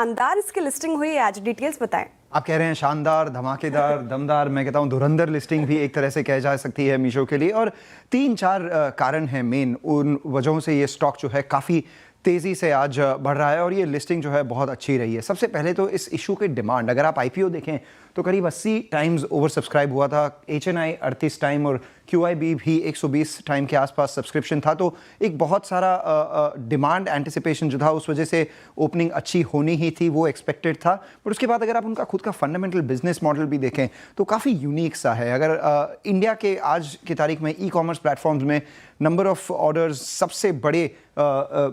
शानदार इसकी लिस्टिंग हुई है, आज डिटेल्स बताएं। आप कह रहे हैं शानदार, धमाकेदार, दमदार, मैं कहता हूं धुरंधर लिस्टिंग भी एक तरह से कह जा सकती है मीशो के लिए। और 3-4 कारण हैं मेन, उन वजहों से ये स्टॉक जो है काफ़ी तेज़ी से आज बढ़ रहा है और ये लिस्टिंग जो है बहुत अच्छी रही है। सबसे पहले तो इस इशू की डिमांड, अगर आप आईपीओ देखें तो करीब 80 टाइम्स ओवर सब्सक्राइब हुआ था, HNI 38 टाइम और QIB भी 120 टाइम के आसपास सब्सक्रिप्शन था। तो एक बहुत सारा डिमांड एंटिसिपेशन जो था, उस वजह से ओपनिंग अच्छी होनी ही थी, वो एक्सपेक्टेड था। पर उसके बाद अगर आप उनका खुद का फंडामेंटल बिजनेस मॉडल भी देखें तो काफ़ी यूनिक सा है। अगर इंडिया के आज की तारीख में ई-कॉमर्स प्लेटफॉर्म्स में नंबर ऑफ ऑर्डर्स सबसे बड़े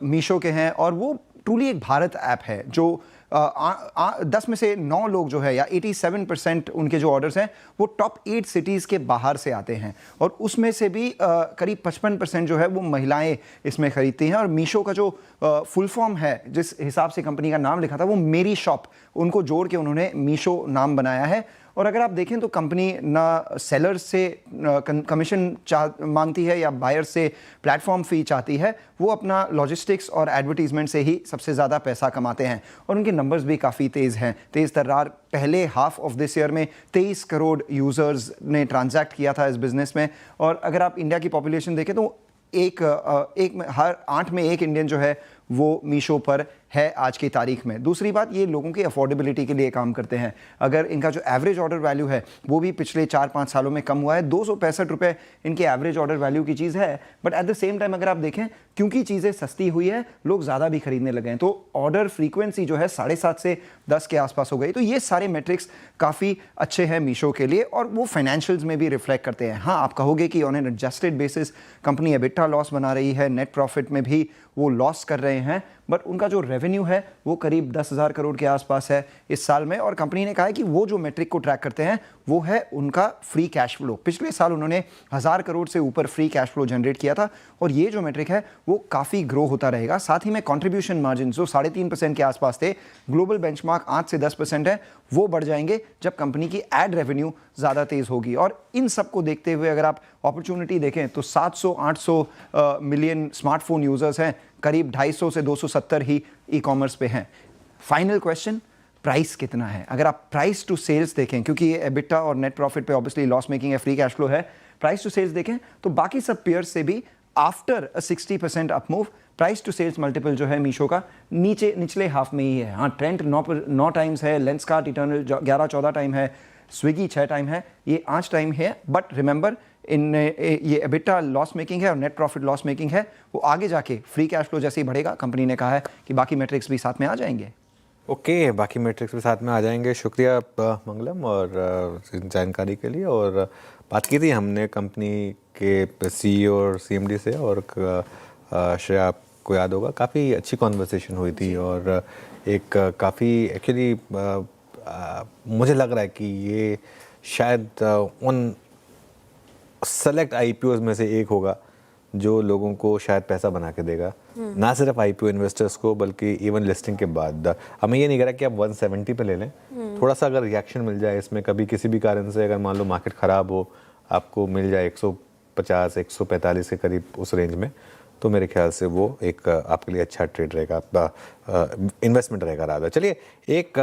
मीशो के हैं और वो ट्रूली एक भारत ऐप है जो 10 में से 9 लोग जो है या 87% उनके जो ऑर्डर्स हैं वो टॉप 8 सिटीज़ के बाहर से आते हैं और उसमें से भी करीब 55% जो है वो महिलाएं इसमें खरीदती हैं। और मीशो का जो फुल फॉर्म है, जिस हिसाब से कंपनी का नाम लिखा था, वो मेरी शॉप, उनको जोड़ के उन्होंने मीशो नाम बनाया है। और अगर आप देखें तो कंपनी ना सेलर्स से कमीशन मांगती है या बायर्स से प्लेटफॉर्म फ़ी चाहती है, वो अपना लॉजिस्टिक्स और एडवर्टीजमेंट से ही सबसे ज़्यादा पैसा कमाते हैं। और उनके नंबर्स भी काफ़ी तेज़ हैं, तेज़ तर्रार। पहले हाफ ऑफ दिस ईयर में 23 करोड़ यूज़र्स ने ट्रांजैक्ट किया था इस बिज़नेस में। और अगर आप इंडिया की पॉपुलेशन देखें तो हर 8 में 1 इंडियन जो है वो मीशो पर है आज की तारीख में। दूसरी बात, ये लोगों की अफोर्डेबिलिटी के लिए काम करते हैं। अगर इनका जो एवरेज ऑर्डर वैल्यू है वो भी पिछले 4-5 सालों में कम हुआ है, 265 रुपये इनके एवरेज ऑर्डर वैल्यू की चीज़ है। But at the same time अगर आप देखें, क्योंकि चीज़ें सस्ती हुई है, लोग ज़्यादा भी खरीदने लगे हैं, तो ऑर्डर फ्रीक्वेंसी जो है 7.5 से 10 के आसपास हो गई। तो ये सारे मेट्रिक्स काफ़ी अच्छे हैं मीशो के लिए और वो फाइनेंशियल्स में भी रिफ्लेक्ट करते हैं। हाँ, आप कहोगे कि on an adjusted basis company EBITDA loss बना रही है, नेट प्रॉफिट में भी वो लॉस कर रहे हैं, बट उनका जो रेवेन्यू है वो करीब 10,000 करोड़ के आसपास है इस साल में। और कंपनी ने कहा है कि वो जो मेट्रिक को ट्रैक करते हैं वो है उनका फ्री कैश फ्लो। पिछले साल उन्होंने 1000 करोड़ से ऊपर फ्री कैश फ्लो जनरेट किया था और ये जो मेट्रिक है वो काफ़ी ग्रो होता रहेगा। साथ ही में कंट्रीब्यूशन मार्जिन जो 3.5% के आसपास थे, ग्लोबल बेंचमार्क 8 से 10% है, वो बढ़ जाएंगे जब कंपनी की एड रेवेन्यू ज़्यादा तेज़ होगी। और इन सब को देखते हुए अगर आप अपॉर्चुनिटी देखें तो 700-800 मिलियन स्मार्टफोन यूज़र्स हैं, करीब 250 से 270 ही ई-कॉमर्स पे हैं। फाइनल क्वेश्चन, प्राइस कितना है? अगर आप प्राइस टू सेल्स देखें, क्योंकि ये एबिटा और नेट प्रॉफिट पे ऑब्वियसली लॉस मेकिंग है, फ्री कैश फ्लो है, प्राइस टू सेल्स देखें तो बाकी सब पेयर्स से भी after 60% up move, price to sales multiple जो है मीशो का निचले हाफ में ही है। हाँ, ट्रेंड 9 टाइम्स है, लेंसकार्ट इटर्नल 11-14 टाइम है, स्विगी 6 टाइम है, ये 8 टाइम है। बट रिमेंबर, ये एबिटा लॉस मेकिंग है और नेट प्रॉफिट लॉस मेकिंग है। वो आगे जाके फ्री कैश फ्लो जैसे ही बढ़ेगा, कंपनी ने कहा है कि बाकी मेट्रिक्स भी साथ में आ जाएंगे। ओके, बाकी मैट्रिक्स भी साथ में आ जाएंगे। शुक्रिया मंगलम और जानकारी के लिए। और बात की थी हमने कंपनी के CEO और CMD से, और श्रेया आपको याद होगा काफ़ी अच्छी कॉन्वर्सेशन हुई थी और एक काफ़ी एक्चुअली मुझे लग रहा है कि ये शायद उन सेलेक्ट IPOs में से एक होगा जो लोगों को शायद पैसा बना के देगा, ना सिर्फ IPO इन्वेस्टर्स को बल्कि इवन लिस्टिंग के बाद। अब मैं ये नहीं कह रहा कि आप 170 पे ले लें, थोड़ा सा अगर रिएक्शन मिल जाए इसमें, कभी किसी भी कारण से अगर मान लो मार्केट ख़राब हो, आपको मिल जाए 150-145 के करीब उस रेंज में, तो मेरे ख्याल से वो एक आपके लिए अच्छा ट्रेड रहेगा, इन्वेस्टमेंट रहेगा राधा। चलिए एक